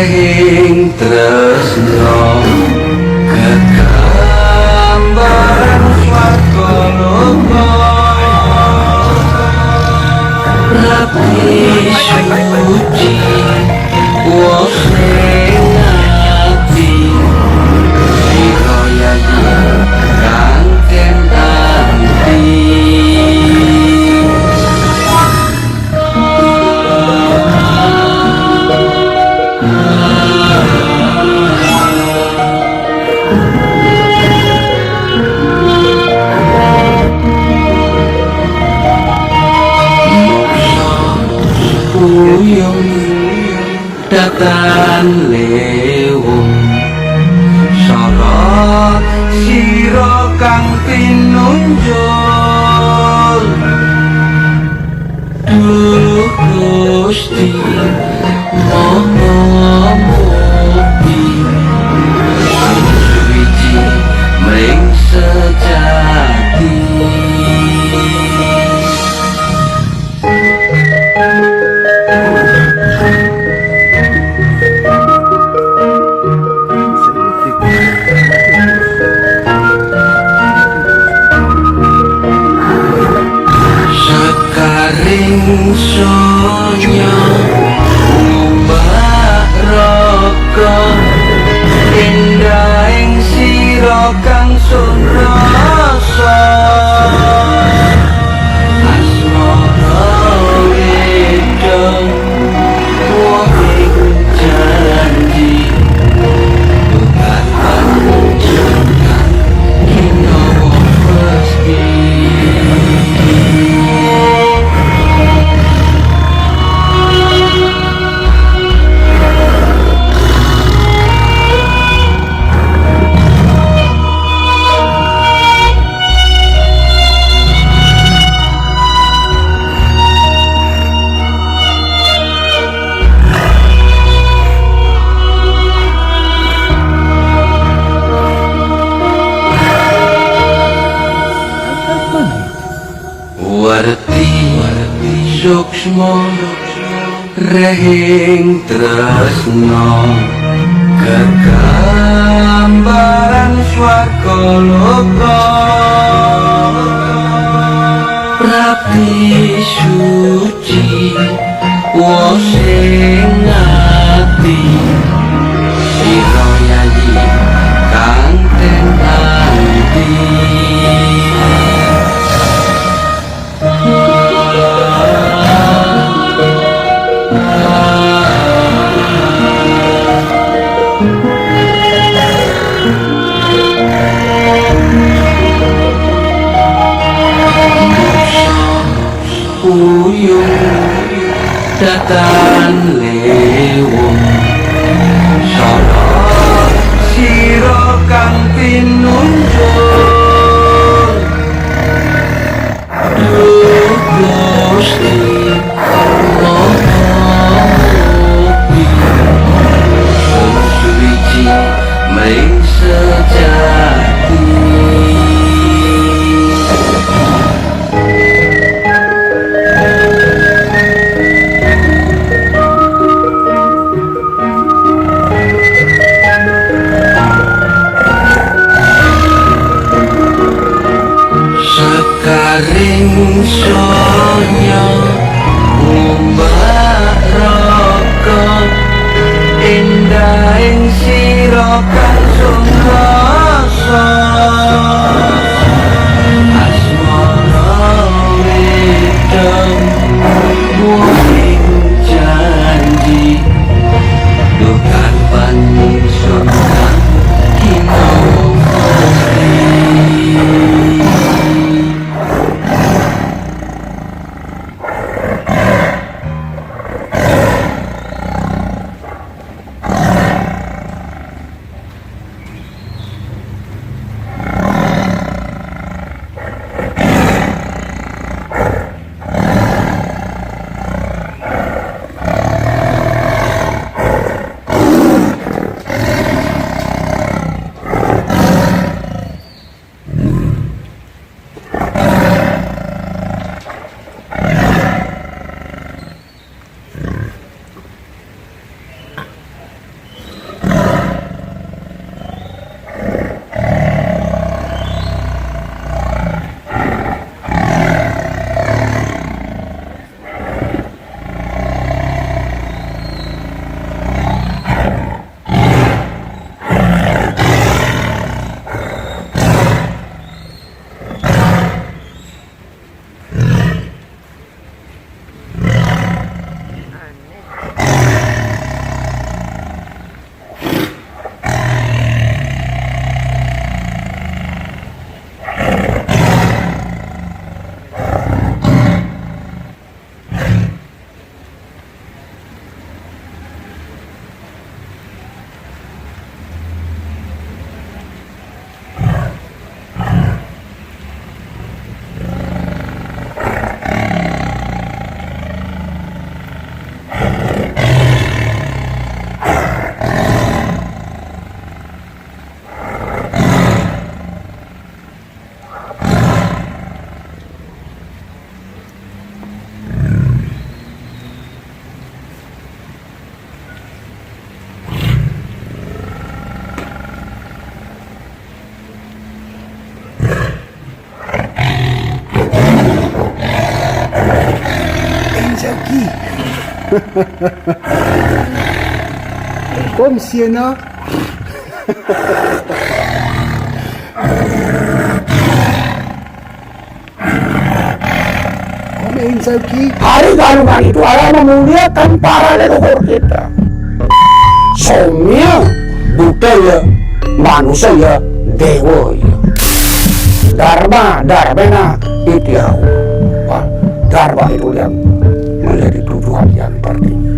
Rehing tresno kegambaran swarga loka Rapi suci wosing ati sira yayi kang kenanti datan lewung sorot sira kang pinunjul duh Gusti Maha Mukti suci mring sejati sonya ngumbak raka indah ing sira kang sun rasa asmara wedang wong janji bukan panjenengan kinawa pasti Warti suksma rehing tresna kegambaran swarga loka Rapi suci wosing ati sira yayi kang tenanti datan lewung sorot sira kang pinunjul duh Gusti Maha Mukti suci mring sejati Sekaring sonya ngumbak raka indah ing sira kang sun rasa asmara wedang wong janji dukan panjenengan kinawa pasti Ki. Kom Siena. Kom Ensau Ki. Hari galungan itu adalah memuliakan para leluhur kita. Somnya budaya manusia dewa ya. Dharma dharmena ityau. Dharma itu yang menjadi tujuan yang tertinggi.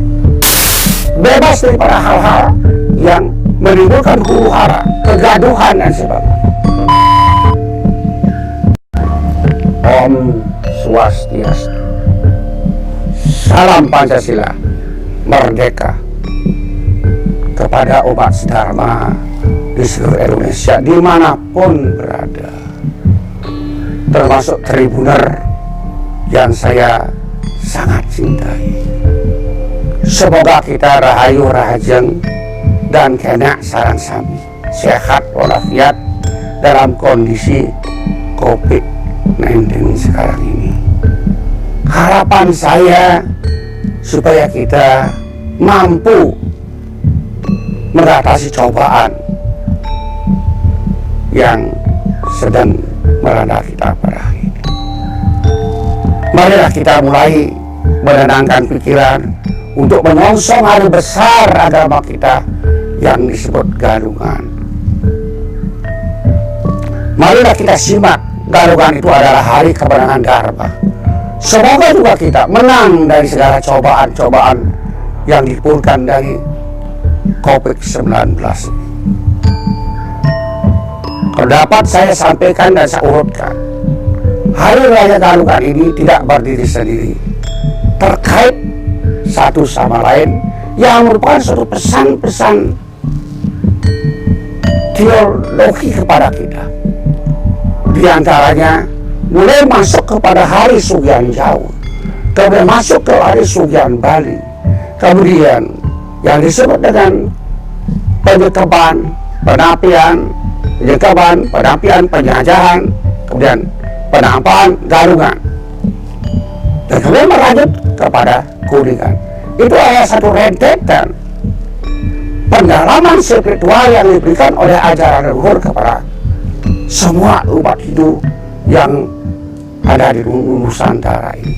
Bebas daripada hal-hal yang menimbulkan huru-hara, kegaduhan dan sebagainya. Om Swastiastu. Salam Pancasila, merdeka kepada umat Dharma di seluruh Indonesia dimanapun berada, termasuk Tribuner yang saya sangat cintai. Semoga kita rahayu rahajeng dan kena sarang sami sehat walafiat dalam kondisi COVID-19 sekarang ini. Harapan saya supaya kita mampu mengatasi cobaan yang sedang melanda kita pada hari ini. Marilah kita mulai menenangkan pikiran untuk menyongsong hari besar agama kita yang disebut Galungan. Marilah kita simak, Galungan itu adalah hari kemenangan Dharma. Semoga juga kita menang dari segala cobaan-cobaan yang ditimbulkan dari COVID-19. Kalau dapat saya sampaikan dan saya urutkan, Hari Raya Galungan ini tidak berdiri sendiri, terkait satu sama lain yang merupakan suatu pesan-pesan teologi kepada kita. Di antaranya mulai masuk kepada hari Sugian Jawa, kemudian masuk ke hari Sugian Bali, kemudian yang disebut dengan penyekapan, penapian, penjajahan, kemudian penampakan Galungan, dan kemudian melanjut kepada Kuningan. Itu adalah satu rentetan pendalaman spiritual yang diberikan oleh ajaran leluhur kepada semua umat hidup yang ada di Nusantara ini.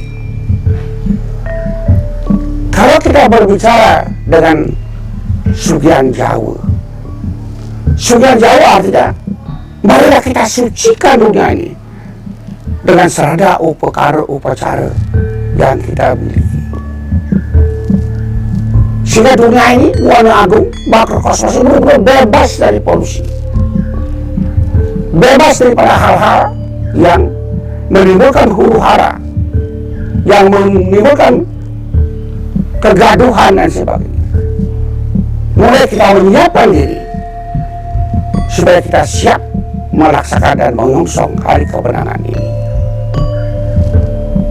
Kalau kita berbicara dengan Sugian Jawa, Sugian Jawa artinya marilah kita sucikan dunia ini dengan serada upacara yang kita miliki, sehingga dunia ini warna agung makrokosmos ini benar-benar bebas dari polusi, bebas daripada hal-hal yang menimbulkan huru-hara, yang menimbulkan kegaduhan dan sebagainya. Mulai kita menyiapkan diri supaya kita siap melaksanakan dan menyongsong hari kemenangan ini.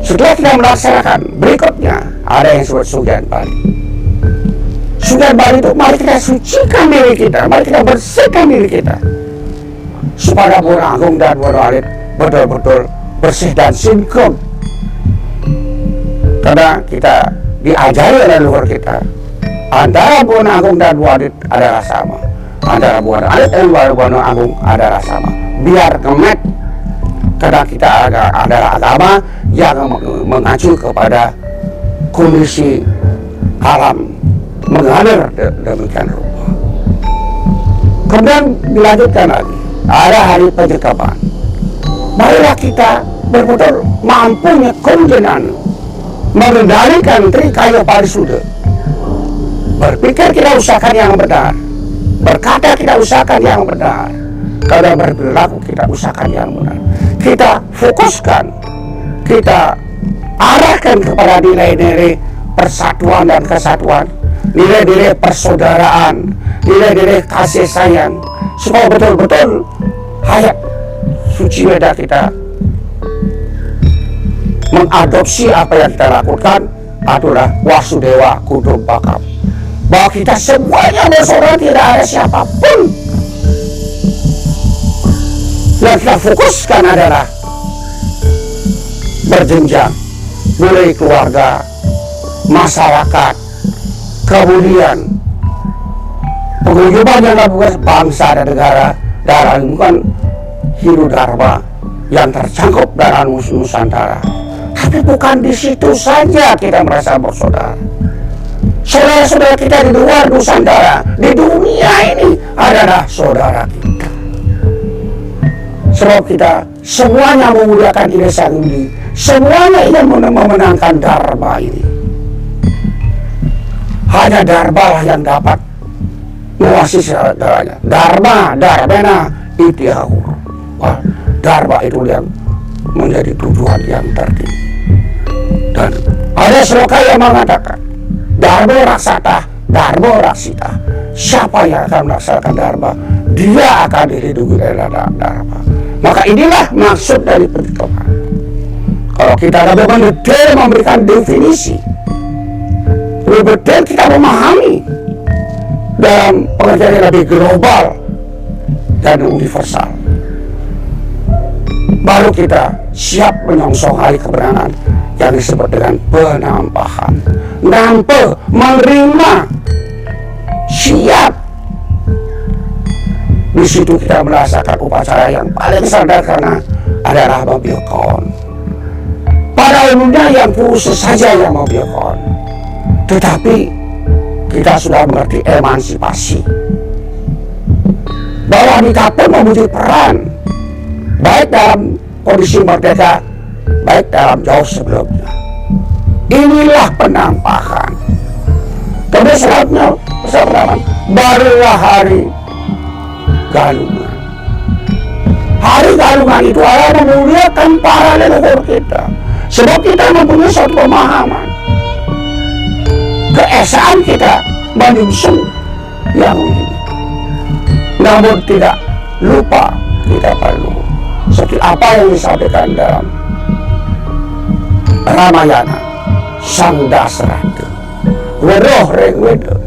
Setelah kita melaksanakan, berikutnya ada yang disebut Sugian Bali. Sugian Bali itu mari kita sucikan diri kita, mari kita bersihkan diri kita, supaya Buana Agung dan Buana Alit betul-betul bersih dan sinkron. Karena kita diajari oleh leluhur kita, antara Buana Agung dan Buana Alit adalah sama, antara Buana Alit dan Buana Agung adalah sama. Biar kemet, karena kita adalah agama yang mengacu kepada kondisi alam mengalir demikian rupa. Kemudian dilanjutkan lagi, ada hari penyekapan. Marilah kita betul-betul mampu nyekun mengendalikan trikaya parisuda. Berpikir kita usahakan yang benar, berkata kita usahakan yang benar, kalau berperilaku kita usahakan yang benar. Kita fokuskan, kita arahkan kepada nilai-nilai persatuan dan kesatuan, nilai-nilai persaudaraan, nilai-nilai kasih sayang, supaya betul-betul hayat suci Weda kita mengadopsi apa yang kita lakukan adalah Wasudewa Kutumpakam, bahwa kita semuanya bersaudara, tidak ada siapapun. Yang kita fokuskan adalah berjenjang, mulai keluarga, masyarakat, kemudian penguyuban yang dilakukan bangsa dan negara dalam bukan Hindu Dharma yang tercangkup dalam Nusantara. Tapi bukan di situ saja kita merasa bersaudara. Saudara-saudara kita di luar Nusantara, di dunia ini adalah saudara kita. Sebab kita semuanya memuliakan Ida Sang Hyang, semuanya ingin memenangkan Dharma ini. Hanya Dharma lah yang dapat menguasai segalanya. Dharma, Dharmena, Itihahur. Dharma itu yang menjadi tujuan yang tertinggi. Dan ada sloka yang mengatakan, Dharma Raksata, Dharma Raksita. Siapa yang akan melaksanakan Dharma, dia akan dilindungi oleh Dharma. Maka inilah maksud dari perhitungan. Kalau kita lebih mendetail memberikan definisi, lebih detail kita memahami dalam pengertian yang lebih global dan universal, baru kita siap menyongsong hari kemenangan yang disebut dengan penampahan. Nampe, menerima, siap. Di situ kita merasakan upacara yang paling sederhana adalah Mabiokon. Pada umumnya yang khusus saja yang Mabiokon. Tetapi kita sudah mengerti emansipasi, bahwa kita pun mempunyai peran, baik dalam kondisi merdeka, baik dalam jauh sebelumnya. Inilah penampakan. Kemudian selanjutnya, barulah hari Galungan. Hari Galungan itu adalah memuliakan para leluhur kita. Sebab kita mempunyai suatu pemahaman, keesaan kita menyusun yang ini. Namun tidak lupa kita perlu seperti apa yang disampaikan dalam Ramayana, Sang Dasrata, Wedoh Reng Wedo,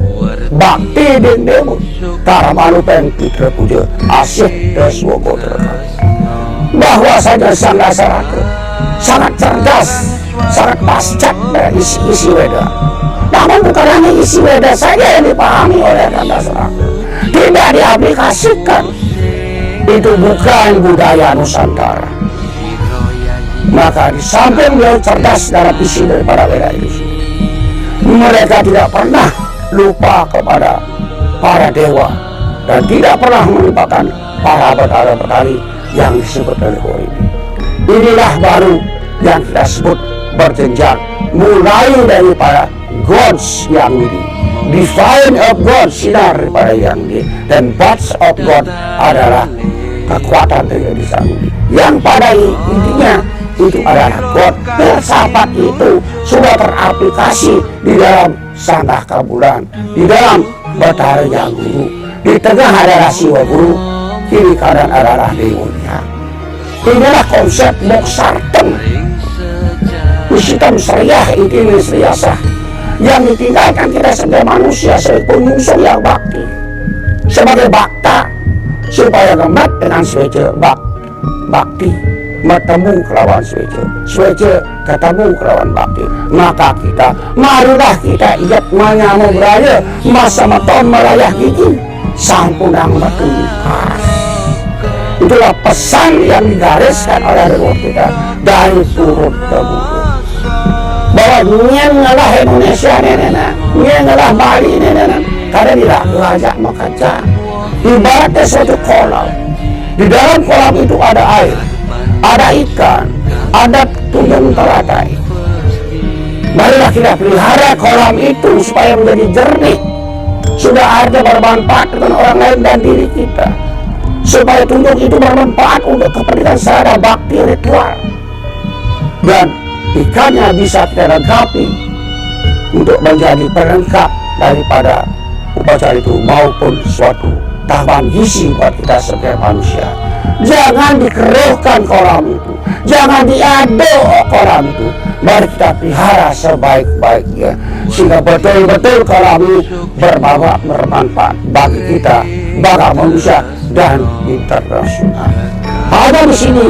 Bakti Deng Demo, Taramalu Pengki Terpuja, Asyik Deswogo Terpuja. Bahwa saja Sang Dasrata sangat cerdas, sangat pascat dari isi Weda. Namun bukan hanya isi Weda saja yang dipahami oleh Sang Dasrata, tidak diaplikasikan. Itu bukan budaya Nusantara. Maka di samping beliau cerdas dalam isi daripada Weda itu, mereka tidak pernah lupa kepada para dewa dan tidak pernah melupakan para petani yang disebut leluhur ini. Inilah baru yang kita sebut berjenjang, mulai daripada gods yang ini, divine of God, sinar daripada yang ini, dan gods of God adalah kekuatan dari Sang Hyang, yang pada intinya itu adalah God. Filsafat itu sudah teraplikasi di dalam Sangkaka Bulan, di dalam Batara Yang Guru, di tengah adalah Siwa Guru, kiri kanan adalah Dewa. Inilah konsep Moksartem, Wisitam Sriyah Inti Sriyasah, yang ditinggalkan kita sebagai manusia, sebagai penyusun yang bakti, sebagai bakta, supaya gemet dengan swece bakti bertemu kelawan swece ketemu kelawan bakti. Maka kita, marilah kita ingat menyamu beraya masa meton melayah gigi sampunang bertengkar. Itulah pesan yang digariskan oleh leluhur kita dari turun temurun, bahwa nyengalah Indonesia nenena, nyengalah Bali nenena, karena tidak lajak makaca. Ibaratnya suatu kolam. Di dalam kolam itu ada air, ada ikan, ada tunjung telagai. Marilah kita pelihara kolam itu supaya menjadi jernih, sudah airnya bermanfaat dengan orang lain dan diri kita, supaya tunjung itu bermanfaat untuk kepentingan secara bakti ritual, dan ikannya bisa kita lengkapi untuk menjadi pelengkap daripada upacara itu maupun suatu tambahan gizi buat kita sebagai manusia. Jangan dikeruhkan kolam itu, jangan diaduk kolam itu. Mari kita pelihara sebaik-baiknya sehingga betul-betul kolam ini bermanfaat bagi kita, bagi manusia dan internasional. Hanya di sini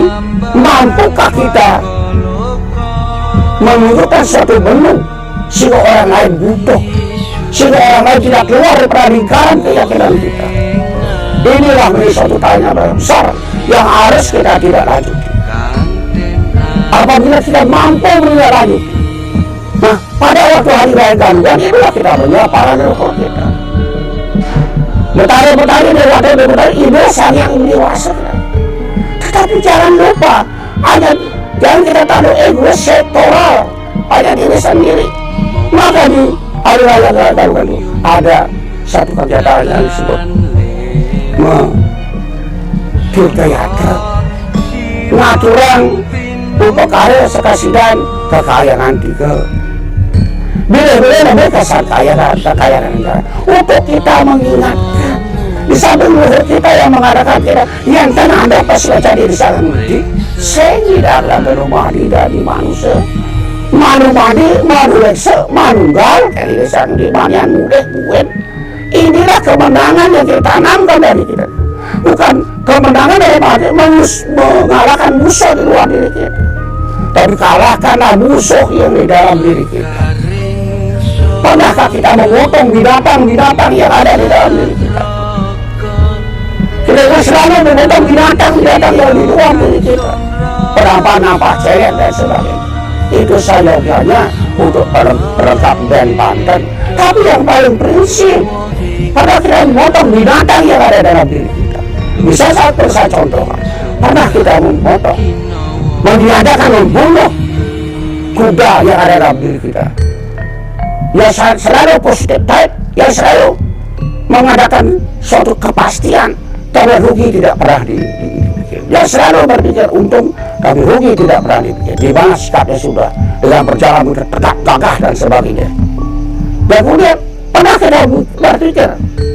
mampukah kita menunjukkan suatu menu, sehingga orang lain butuh, sehingga orang lain tidak keluar dari lingkaran keyakinan kita. Inilah menjadi suatu tanya besar yang harus kita tidak lanjuti. Apabila kita mampu menindaklanjuti, nah pada waktu hari raya Gandulan itulah kita menyapa para leluhur kita. Betari-betari iblis yang dewasa. Tetapi jangan lupa, jangan kita taruh egois sektoral pada diri sendiri. Maka di hari raya Gandulan itu ada satu kegiatan yang disebut Tirtayatra, ngaturan untuk karya sekasidan kekayaan tiga. Bila-bila lebih kesan kekayaan negara untuk kita mengingatkan di samping leluhur kita yang mengadakan kita yang tanah anda pas jadi di sana nanti sehingga berumadi dari manusia manumadi manulekse manunggal dari desa di mana mudah buat. Inilah kemenangan yang kita tanamkan dari kita, bukan kemenangan dari mengalahkan musuh di luar diri kita, tapi kalahkanlah musuh yang di dalam diri kita. Pernahkah kita memotong binatang yang ada di dalam diri kita? Kita selalu memotong binatang yang di luar diri kita, penampak cewek dan sebagainya. Itu sayogianya untuk perlengkap dan Banten. Tapi yang paling prinsip, pada kita memotong binatang yang ada dalam diri kita. Bisa saya contoh, pernah kita memotong, meniadakan membunuh kuda yang ada dalam diri kita, yang selalu positif type, yang selalu mengadakan suatu kepastian bahwa rugi tidak pernah dipikir, yang selalu berpikir untung tapi rugi tidak pernah dipikir. Di mana sikapnya sudah dengan berjalan tegak gagah dan sebagainya. Dan kemudian pernah kita berpikir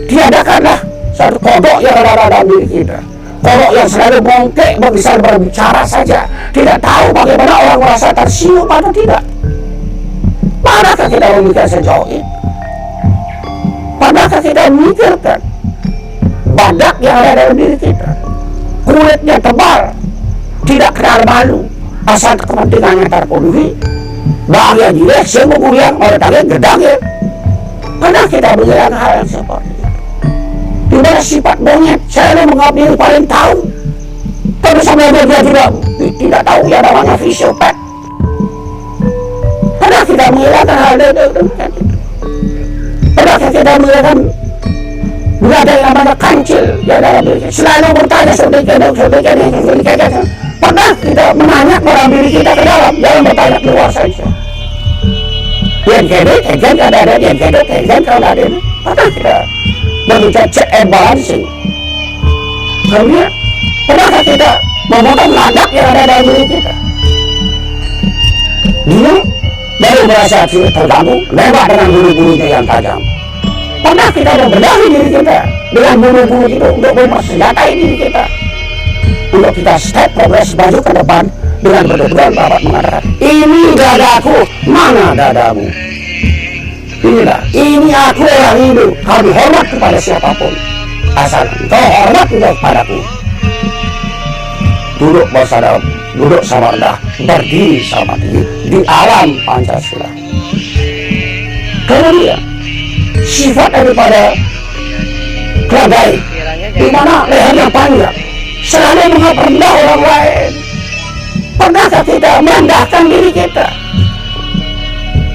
tiadakanlah satu kodok yang ada dalam diri kita, kodok yang selalu bongkek bisa berbicara saja, tidak tahu bagaimana orang merasa tersium atau tidak. Padahal kita memikirkan sejauh itu? Padahal kita memikirkan badak yang ada dalam diri kita, kulitnya tebal, tidak kenal malu, asal kepentingannya terpenuhi, bahagia jelek, semua kuliah, orang tangan gedangnya. Padahal kita menjalankan hal yang seperti itu. Di mana sifat monyet selalu mengambil paling tahu, tapi sama dia tidak tahu yang namanya fisiopat. Padahal kita menghilangkan hal demikian itu. Padahal kita menghilangkan ada yang namanya kancil yang dalam diri kita. Selalu bertanya sebagainya. Padahal kita menanya orang diri kita ke dalam, jangan bertanya keluar saja. Yang kedek, kalau ada ini. Padahal kita berbicara check and balancing. Kemudian, padahal kita memotong ladak yang ada dalam diri kita. Dia baru merasa terganggu, lewat dengan bulu-bulunya yang tajam. Padahal kita membenahi diri kita dengan bulu-bulu itu untuk mempersenjatai diri kita, untuk kita step progress maju ke depan dengan betul-betul Bapak mengatakan, ini dadaku, mana dadamu? Inilah, ini aku orang Hindu, kami hormat kepada siapapun, asal kau hormat juga kepadaku. Duduk sama rendah, berdiri sama tinggi di alam Pancasila. Kemudian sifat daripada keledai, di mana lehernya panjang, selalu menghormati orang lain. Pernahkah kita merendahkan diri kita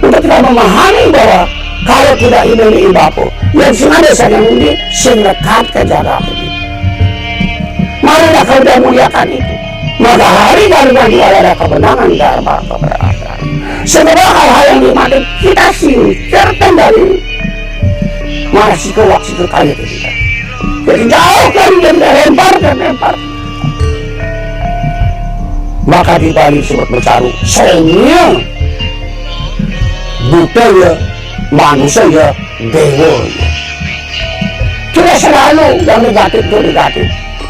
untuk kita memahami bahwa kalau tidak ini bapu yang sengaja saja ini sengakat kejagaan ini. Marilah kau sudah muliakan itu, maka hari Gandulan ada kebenangan dharma keberhasilan. Semua hal-hal yang dimana kita singkirkan dari masih ke kaya kita. Jadi jauhkan dan lempar. Maka di Bali disebut bercaru senya budaya manusia dewa. Kita selalu yang negatif itu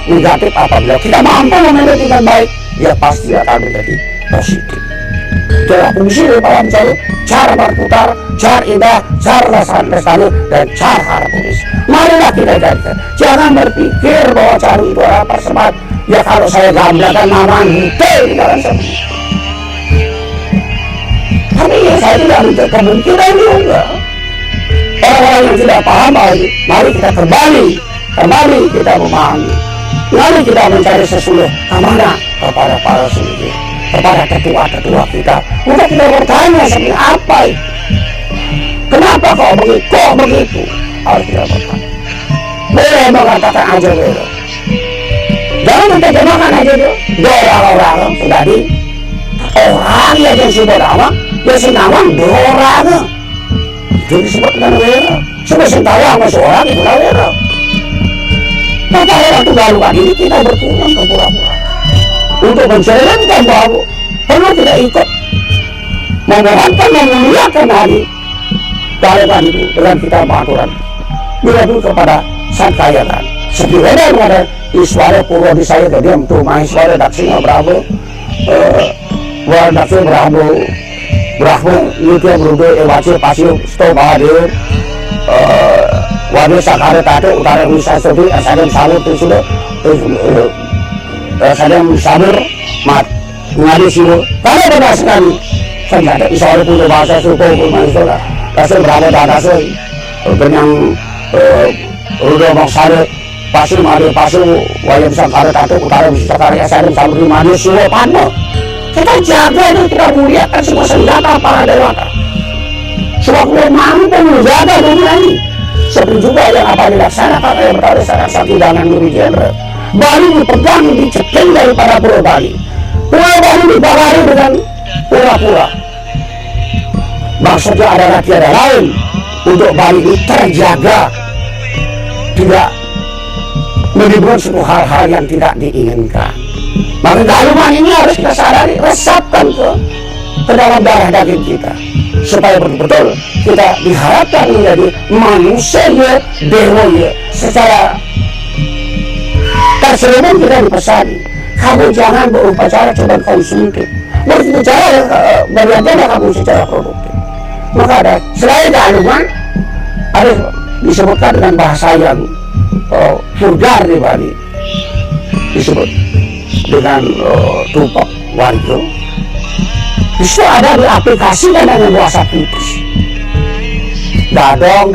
negatif apabila kita mampu memilih dengan baik, dia pasti akan menjadi positif. Itulah fungsi daripada mencari cara berputar, cara indah, cara lestari, dan cara harmonis. Marilah kita jadikan. Jangan berpikir bahwa cari itu adalah persembahan. Ya kalau saya gambarkan nama Hite di dalam sana. Tapi Iya, saya tidak menutup kemungkinan juga. Orang-orang yang tidak paham, mari kita kembali kita memahami. Mari kita mencari sesuluh kemana kepada para sendiri, kepada tetua-tetua kita. Untuk kita bertanya sebenarnya apa itu? Kenapa kok begitu? Harus kita bertanya. Boleh mengatakan aja boleh. Jangan menerjemahkan aja tuh. Orang-orang sudah di orang yang disebut awang, yang senawang orang. Itu disebut dengan wera. Sebab sentawang sama seorang itu lah wera. Maka waktu baru ini kita berpulang ke pura-pura untuk menjalankan bahwa perlu tidak ikut memohonkan memuliakan hari kalian itu dengan kita pengaturan bila kepada sang kayakan sekiranya ada Iswara Purwa di saya jadi untuk Maheswara Daksina Brahmo Daksina Brahmo Nitya Brudo Ewaci Pasio Sto Bahadir Wadir Sakara Tato Utara Wisa Sobi Asadam Sabur itu sudah Asadam Sabur Mat Ngadi Sibu kalau benar sekali senjata Iswara punya bahasa suku Maheswara Kasih Brahmo Dadasai dengan Rudo Maksare Pasir Madi Pasir Wayam Sakara Tato Utara Wisa Sakara Asadam Sabur di Madi Sibu Padma kita jaga itu kita muliakan semua senjata para dewata semua kuat mampu menjaga dunia ini seperti juga yang apa dilaksanakan oleh Betara Sanak Sakti Dangan Nuri Jenderal Bali dipegang dicekel daripada Pulau Bali dibawari dengan pura-pura maksudnya adalah tiada lain untuk Bali ini terjaga tidak menimbulkan suatu hal-hal yang tidak diinginkan. Maka galungan ini harus kita sadari, resapkan ke dalam darah daging kita supaya betul-betul kita diharapkan menjadi manusia dewa secara terselubung. Kita dipesani kamu jangan berupacara coba konsumtif, berbicara bagaimana kamu secara produktif. Maka ada selain galungan ada disebutkan dengan bahasa yang vulgar di Bali disebut dengan tupak warjo. Itu ada di aplikasi dan dengan bahasa putih. Dadong,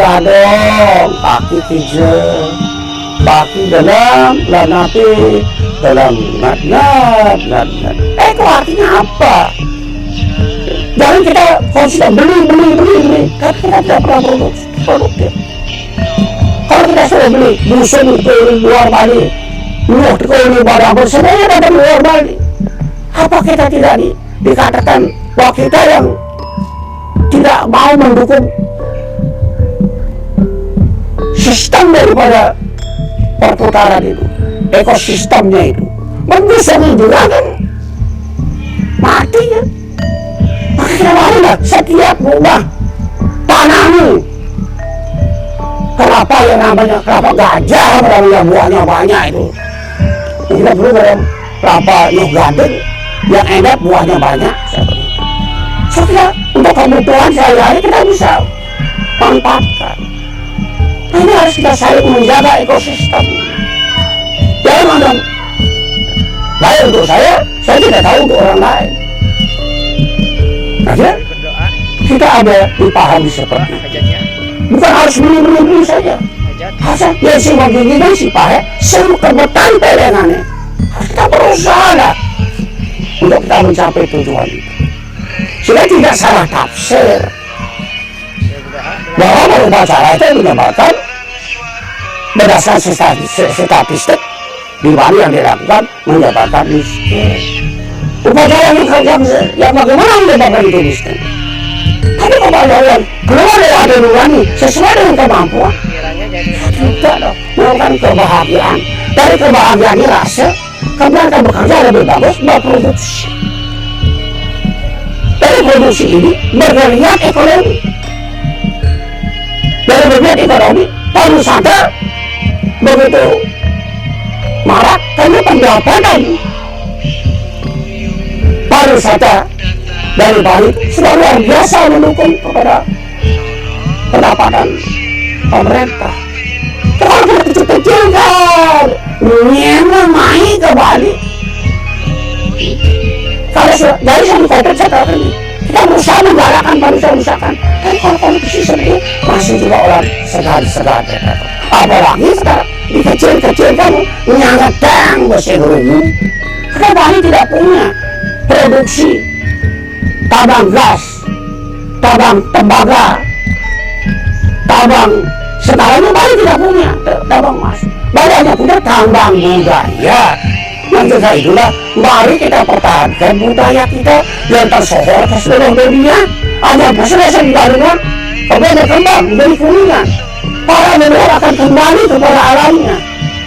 kaki hijau, kaki dalam, lanapi dalam, nat. Itu artinya apa? Jangan kita konsisten beli, tapi kita tidak pernah produktif. Kalau kita sudah beli musim itu luar Bali, ini barang semuanya datang luar Bali. Apa kita tidak dikatakan bahwa kita yang tidak mau mendukung sistem daripada perputaran itu, ekosistemnya itu, mengusung juga kan mati ya. Maka kita marilah setiap rumah tanami kelapa yang namanya kelapa gajah, yang buahnya banyak itu. Kita perlu dalam kelapa yang gading yang enak buahnya banyak seperti itu. Sehingga untuk kebutuhan sehari-hari kita bisa manfaatkan. Nah, ini harus kita saling menjaga ekosistem. Jangan ada lain untuk saya tidak tahu untuk orang lain. Nah, kita ada dipahami seperti itu. Bukan harus beli saja. Harusnya yang si begini dan si pahe seluruh kebetulan pelengannya. Harus kita berusaha lah untuk kita mencapai tujuan itu. Sudah tidak salah tafsir bahwa upacara itu menyebabkan berdasarkan statistik di Bali yang dilakukan menyebabkan miskin. Upacara yang bagaimana menyebabkan itu miskin? Tapi kebahagiaan keluar dari hati nurani sesuai dengan kemampuan. Tidak dong, bukan kebahagiaan. Dari kebahagiaan ini rasa kemudian kita bekerja lebih bagus berproduksi. Dari produksi ini bergeliat ekonomi. Dari bergeliat ekonomi pariwisata begitu marak karena pendapatan pariwisata dari Bali sudah luar biasa mendukung kepada pendapatan pemerintah. Kalau kita kecil-kecil kan memang main ke Bali. Kalau dari satu kota saya tahu ini Kita berusaha menggalakkan, berusaha. Kalau politisi sendiri masih juga orang segar. Apalagi sekarang dikecil kamu menyangka dang bosnya dulu. Karena Bali tidak punya produksi tambang gas, tambang tembaga, tambang sekarang Bali tidak punya tambang emas. Bali hanya punya tambang budaya. Maka itulah mari kita pertahankan budaya kita yang tersohor ke seluruh dunia. Ada selesai di Bandungan, oke berkembang menjadi kuningan. Para leluhur akan kembali kepada alamnya.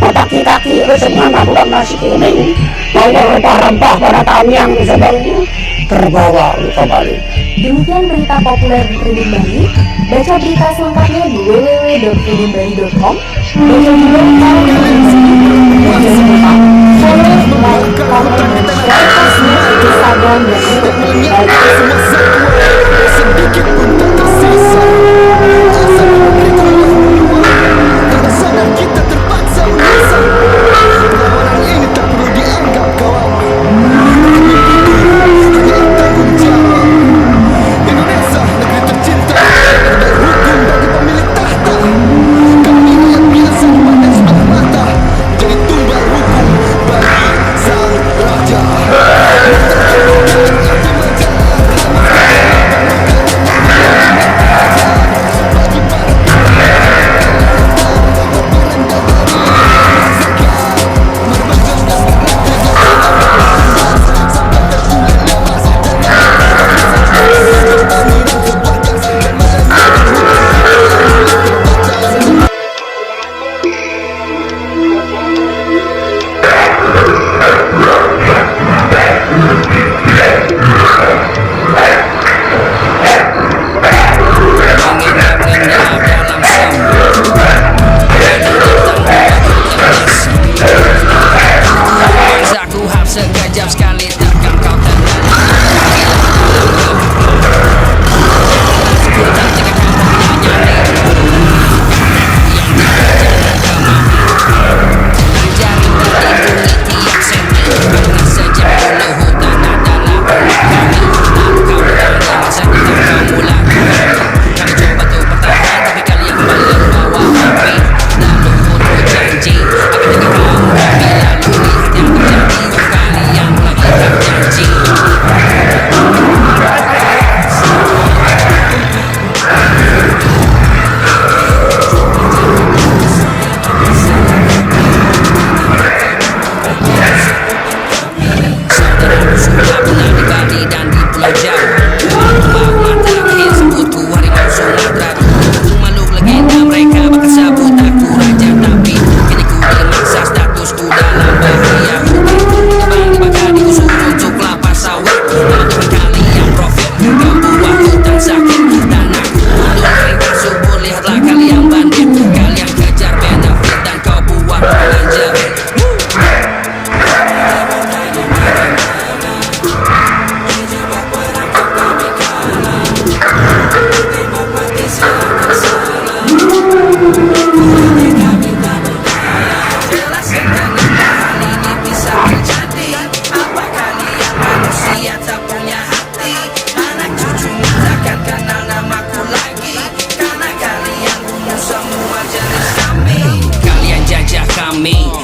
Kaki-kaki semua melakukan nasi kuning, mau rempah-rempah pada tamiang dan sebagainya, terbawa kembali. Demikian berita populer di Tribun Bali. Baca berita selengkapnya di www.tribunbali.com. Baca juga kalau dan jangan lupa follow, like, comment, dan share postnya di Instagram dan YouTube. Sedikit pun tak tersisa. Sadar kita terpaksa menyesal. Perlawanan ini tak perlu dianggap kawan. Hanya tanggung jawab. Indonesia negeri tercinta, ada hukum bagi pemilik tahta. Kami yang biasa memandang sebelah mata, jadi tumbal hukum bagi sang raja. Sekejap sekali takkan kau terkenal.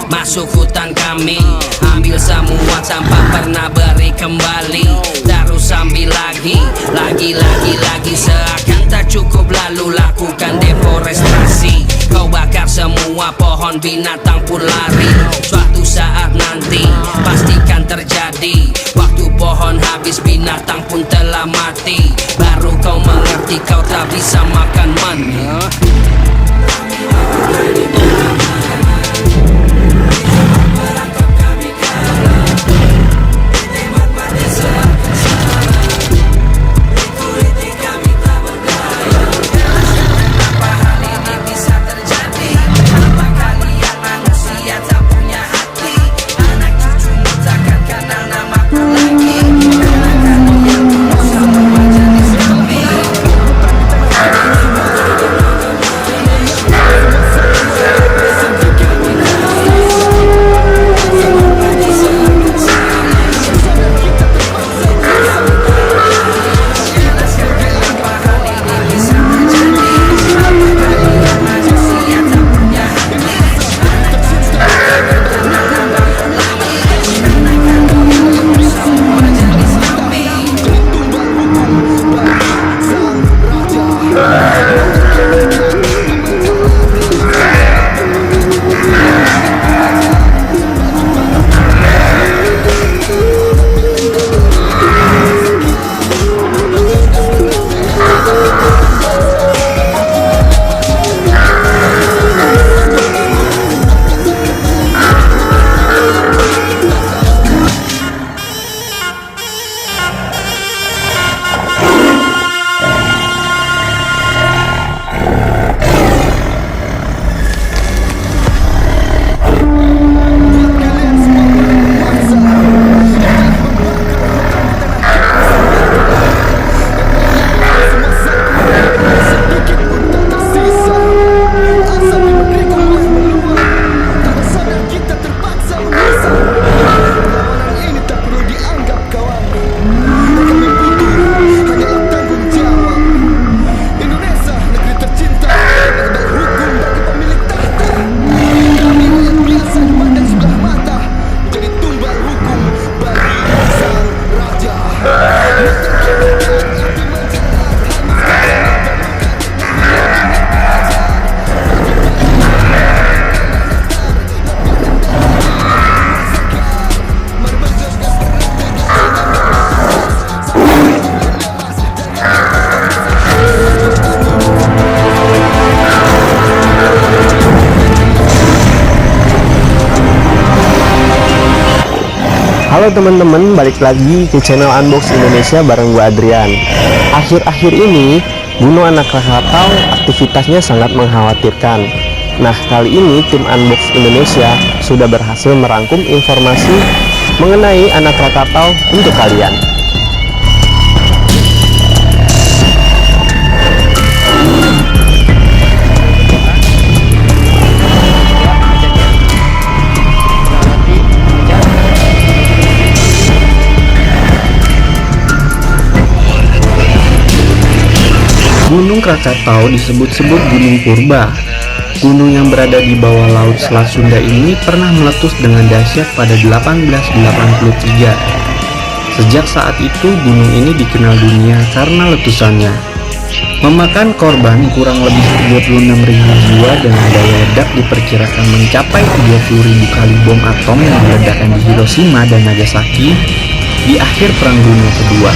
Masuk hutan kami, ambil semua tanpa pernah beri kembali. Terus ambil lagi seakan tak cukup, lalu lakukan deforestasi. Kau bakar semua pohon, binatang pun lari. Suatu saat nanti pastikan terjadi. Waktu pohon habis, binatang pun telah mati. Baru kau mengerti kau tak bisa makan mana. Halo teman-teman, balik lagi ke channel Unbox Indonesia bareng gue Adrian. Akhir-akhir ini, Gunung Anak Krakatau aktivitasnya sangat mengkhawatirkan. Nah, kali ini tim Unbox Indonesia sudah berhasil merangkum informasi mengenai Anak Krakatau untuk kalian. Gunung Krakatau disebut-sebut Gunung Purba. Gunung yang berada di bawah laut Selat Sunda ini pernah meletus dengan dahsyat pada 1883. Sejak saat itu gunung ini dikenal dunia karena letusannya. Memakan korban kurang lebih 26.000 jiwa dengan daya ledak diperkirakan mencapai 20.000 kali bom atom yang diledakkan di Hiroshima dan Nagasaki di akhir Perang Dunia Kedua.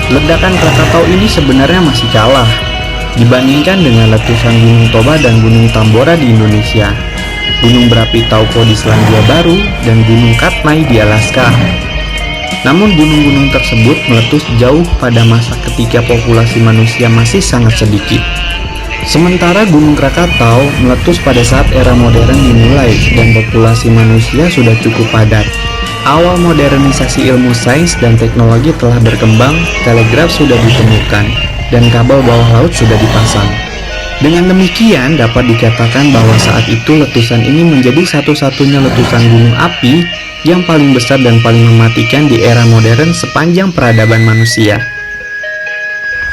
Ledakan Krakatau ini sebenarnya masih kalah dibandingkan dengan letusan Gunung Toba dan Gunung Tambora di Indonesia, Gunung berapi Taupo di Selandia Baru, dan Gunung Katmai di Alaska. Namun gunung-gunung tersebut meletus jauh pada masa ketika populasi manusia masih sangat sedikit. Sementara Gunung Krakatau meletus pada saat era modern dimulai dan populasi manusia sudah cukup padat. Awal modernisasi ilmu sains dan teknologi telah berkembang, telegraf sudah ditemukan, dan kabel bawah laut sudah dipasang. Dengan demikian, dapat dikatakan bahwa saat itu letusan ini menjadi satu-satunya letusan gunung api yang paling besar dan paling mematikan di era modern sepanjang peradaban manusia.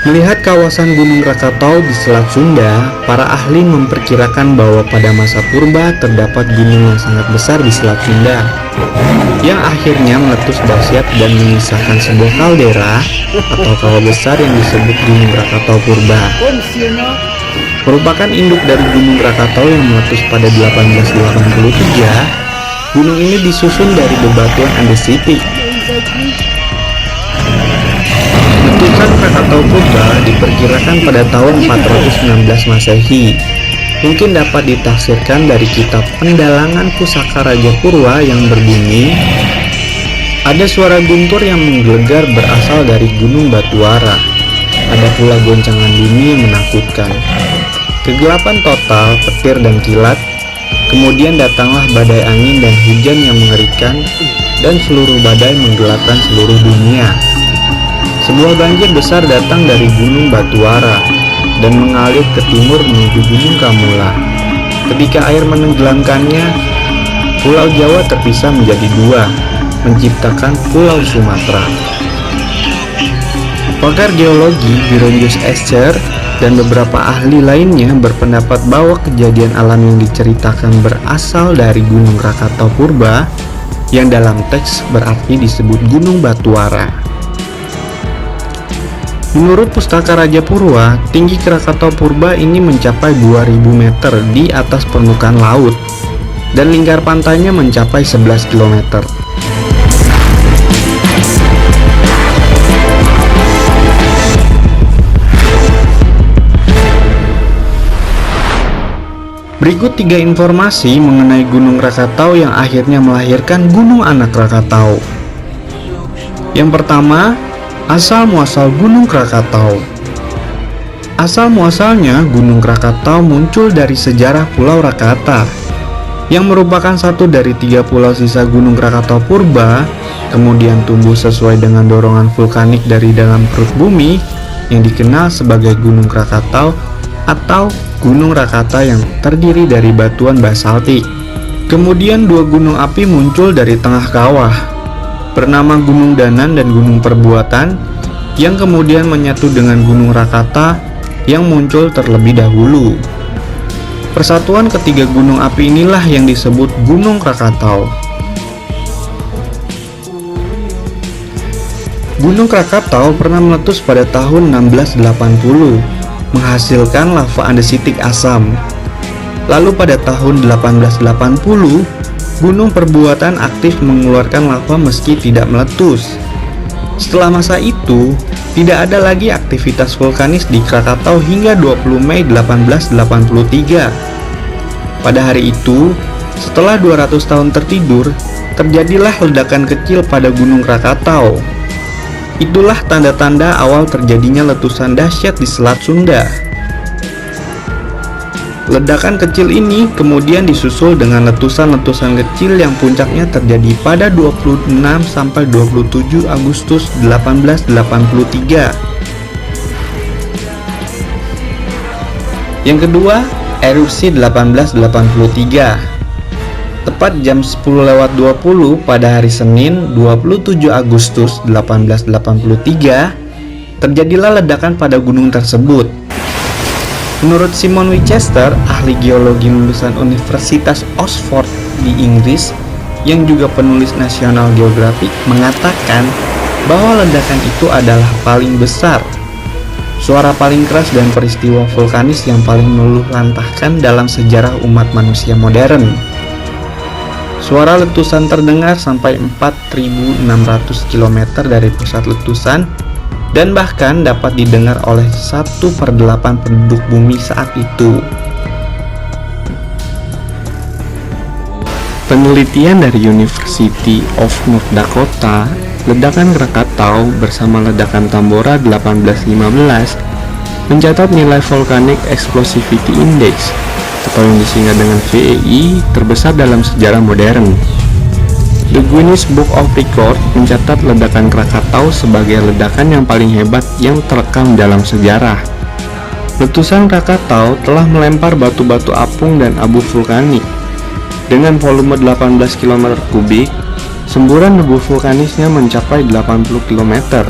Melihat kawasan Gunung Krakatau di Selat Sunda, para ahli memperkirakan bahwa pada masa purba terdapat gunung yang sangat besar di Selat Sunda, yang akhirnya meletus dahsyat dan menyisakan sebuah kaldera atau kawah besar yang disebut Gunung Krakatau Purba. Merupakan induk dari Gunung Krakatau yang meletus pada 1883, gunung ini disusun dari bebatuan andesitik. Letusan Krakatau Purba diperkirakan pada tahun 416 Masehi. Mungkin dapat ditafsirkan dari kitab Pendalangan Pusaka Raja Purwa yang berbunyi, ada suara guntur yang menggelegar berasal dari Gunung Batuara. Ada pula goncangan bumi yang menakutkan. Kegelapan total, petir dan kilat. Kemudian datanglah badai angin dan hujan yang mengerikan, dan seluruh badai menggelapkan seluruh dunia. Sebuah banjir besar datang dari Gunung Batuara dan mengalir ke timur menuju Gunung Kamula. Ketika air menenggelamkannya, Pulau Jawa terpisah menjadi dua, menciptakan Pulau Sumatera. Pakar geologi Vironius Escher dan beberapa ahli lainnya berpendapat bahwa kejadian alam yang diceritakan berasal dari Gunung Krakatau Purba, yang dalam teks berarti disebut Gunung Batuara. Menurut Pustaka Raja Purwa, tinggi Krakatau Purba ini mencapai 2000 meter di atas permukaan laut, dan lingkar pantainya mencapai 11 km. Berikut 3 informasi mengenai Gunung Krakatau yang akhirnya melahirkan Gunung Anak Krakatau. Yang pertama, asal-muasal Gunung Krakatau. Asal-muasalnya Gunung Krakatau muncul dari sejarah Pulau Rakata, yang merupakan satu dari 3 pulau sisa Gunung Krakatau Purba, kemudian tumbuh sesuai dengan dorongan vulkanik dari dalam perut bumi, yang dikenal sebagai Gunung Krakatau atau Gunung Rakata yang terdiri dari batuan basaltik. Kemudian 2 gunung api muncul dari tengah kawah, bernama Gunung Danan dan Gunung Perbuatan, yang kemudian menyatu dengan Gunung Rakata yang muncul terlebih dahulu. Persatuan ketiga gunung api inilah yang disebut Gunung Krakatau. Gunung Krakatau pernah meletus pada tahun 1680, menghasilkan lava andesitik asam. Lalu pada tahun 1880, Gunung Perbuatan aktif mengeluarkan lava meski tidak meletus. Setelah masa itu, tidak ada lagi aktivitas vulkanis di Krakatau hingga 20 Mei 1883. Pada hari itu, setelah 200 tahun tertidur, terjadilah ledakan kecil pada Gunung Krakatau. Itulah tanda-tanda awal terjadinya letusan dahsyat di Selat Sunda. Ledakan kecil ini kemudian disusul dengan letusan-letusan kecil yang puncaknya terjadi pada 26 sampai 27 Agustus 1883. Yang kedua, erupsi 1883. Tepat jam 10:20 pada hari Senin 27 Agustus 1883, terjadilah ledakan pada gunung tersebut. Menurut Simon Winchester, ahli geologi lulusan Universitas Oxford di Inggris, yang juga penulis National Geographic, mengatakan bahwa ledakan itu adalah paling besar, suara paling keras dan peristiwa vulkanis yang paling meluluh lantahkan dalam sejarah umat manusia modern. Suara letusan terdengar sampai 4.600 km dari pusat letusan dan bahkan dapat didengar oleh 1/8 penduduk bumi saat itu. Penelitian dari University of North Dakota, ledakan Krakatau bersama ledakan Tambora 1815 mencatat nilai Volcanic Explosivity Index atau yang disingkat dengan VEI terbesar dalam sejarah modern. The Guinness Book of Record mencatat ledakan Krakatau sebagai ledakan yang paling hebat yang terekam dalam sejarah. Letusan Krakatau telah melempar batu-batu apung dan abu vulkanik. Dengan volume 18 km kubik, semburan debu vulkanisnya mencapai 80 km.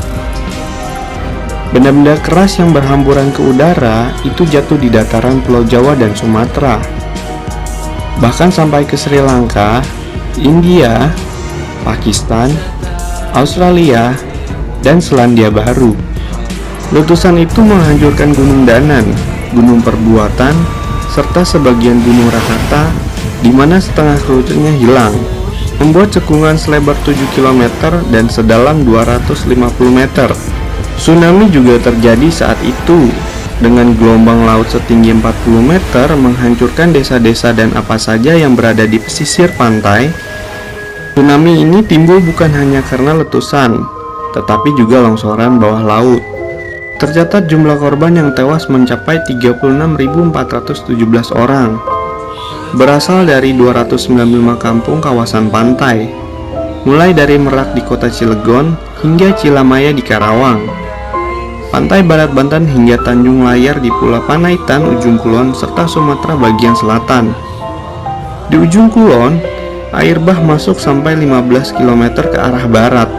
Benda-benda keras yang berhamburan ke udara itu jatuh di dataran Pulau Jawa dan Sumatera, bahkan sampai ke Sri Lanka, India, Pakistan, Australia, dan Selandia Baru. Letusan itu menghancurkan Gunung Danan, Gunung Perbuatan, serta sebagian Gunung Rakata, di mana setengah kerucutnya hilang, membuat cekungan selebar 7 km dan sedalam 250 meter. Tsunami juga terjadi saat itu, dengan gelombang laut setinggi 40 meter menghancurkan desa-desa dan apa saja yang berada di pesisir pantai. Tsunami ini timbul bukan hanya karena letusan, tetapi juga longsoran bawah laut. Tercatat jumlah korban yang tewas mencapai 36.417 orang, berasal dari 295 kampung kawasan pantai, mulai dari Merak di kota Cilegon hingga Cilamaya di Karawang, pantai barat Banten hingga Tanjung Layar di Pulau Panaitan, Ujung Kulon, serta Sumatera bagian selatan. Di Ujung Kulon, air bah masuk sampai 15 km ke arah barat.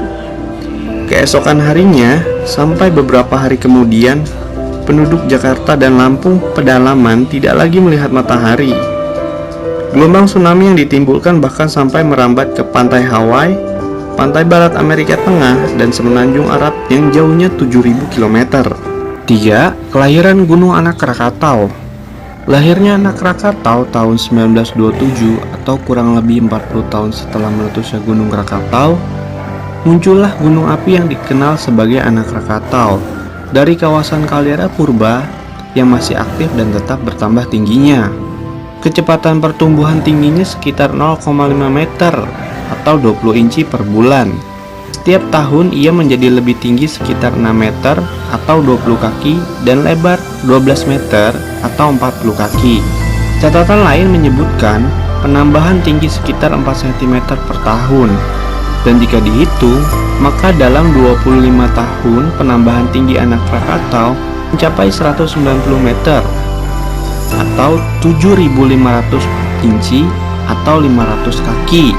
Keesokan harinya, sampai beberapa hari kemudian, penduduk Jakarta dan Lampung pedalaman tidak lagi melihat matahari. Gelombang tsunami yang ditimbulkan bahkan sampai merambat ke pantai Hawaii, pantai barat Amerika Tengah, dan semenanjung Arab yang jauhnya 7.000 km. 3. Kelahiran Gunung Anak Krakatau. Lahirnya Anak Krakatau tahun 1927 atau kurang lebih 40 tahun setelah meletusnya Gunung Krakatau, muncullah gunung api yang dikenal sebagai Anak Krakatau dari kawasan kaldera purba yang masih aktif dan tetap bertambah tingginya. Kecepatan pertumbuhan tingginya sekitar 0,5 meter atau 20 inci per bulan. Setiap tahun ia menjadi lebih tinggi sekitar 6 meter atau 20 kaki dan lebar 12 meter atau 40 kaki. Catatan lain menyebutkan penambahan tinggi sekitar 4 cm per tahun. Dan jika dihitung, maka dalam 25 tahun penambahan tinggi Anak Krakatau mencapai 190 meter atau 7.500 inci atau 500 kaki,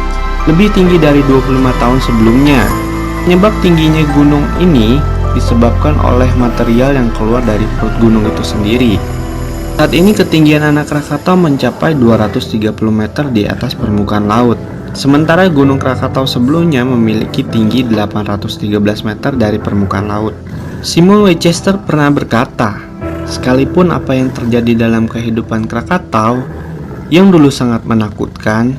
lebih tinggi dari 25 tahun sebelumnya. Penyebab tingginya gunung ini disebabkan oleh material yang keluar dari perut gunung itu sendiri. Saat ini ketinggian Anak Krakatau mencapai 230 meter di atas permukaan laut. Sementara Gunung Krakatau sebelumnya memiliki tinggi 813 meter dari permukaan laut. Simon Winchester pernah berkata, sekalipun apa yang terjadi dalam kehidupan Krakatau yang dulu sangat menakutkan,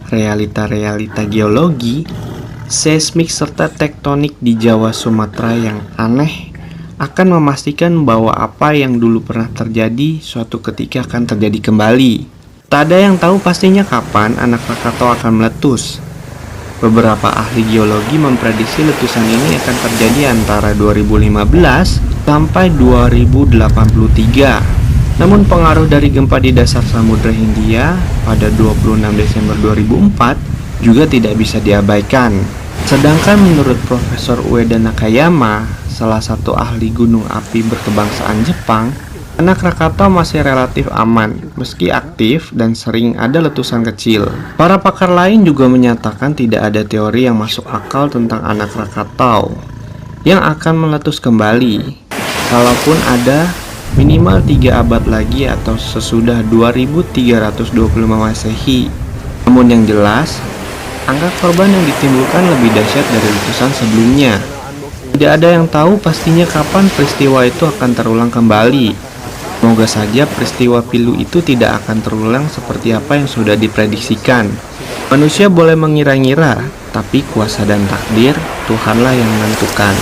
realita-realita geologi, seismik serta tektonik di Jawa Sumatera yang aneh akan memastikan bahwa apa yang dulu pernah terjadi suatu ketika akan terjadi kembali. Tak ada yang tahu pastinya kapan Anak Krakatau akan meletus. Beberapa ahli geologi memprediksi letusan ini akan terjadi antara 2015 sampai 2083. Namun pengaruh dari gempa di dasar Samudra Hindia pada 26 Desember 2004 juga tidak bisa diabaikan. Sedangkan menurut Profesor Ueda Nakayama, salah satu ahli gunung api berkebangsaan Jepang, anak Krakatau masih relatif aman, meski aktif dan sering ada letusan kecil. Para pakar lain juga menyatakan tidak ada teori yang masuk akal tentang anak Krakatau yang akan meletus kembali. Kalaupun ada, minimal 3 abad lagi atau sesudah 2325 Masehi. Namun yang jelas, angka korban yang ditimbulkan lebih dahsyat dari letusan sebelumnya. Tidak ada yang tahu pastinya kapan peristiwa itu akan terulang kembali. Semoga saja peristiwa pilu itu tidak akan terulang seperti apa yang sudah diprediksikan. Manusia boleh mengira-ngira, tapi kuasa dan takdir Tuhanlah yang menentukan.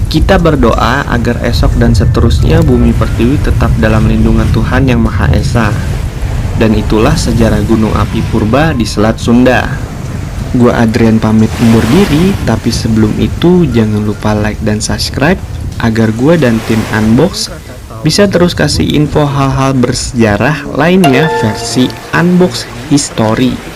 Kita berdoa agar esok dan seterusnya bumi pertiwi tetap dalam lindungan Tuhan Yang Maha Esa. Dan itulah sejarah gunung api purba di Selat Sunda. Gua Adrian pamit undur diri, tapi sebelum itu jangan lupa like dan subscribe agar gua dan tim Unbox bisa terus kasih info hal-hal bersejarah lainnya versi Unbox History.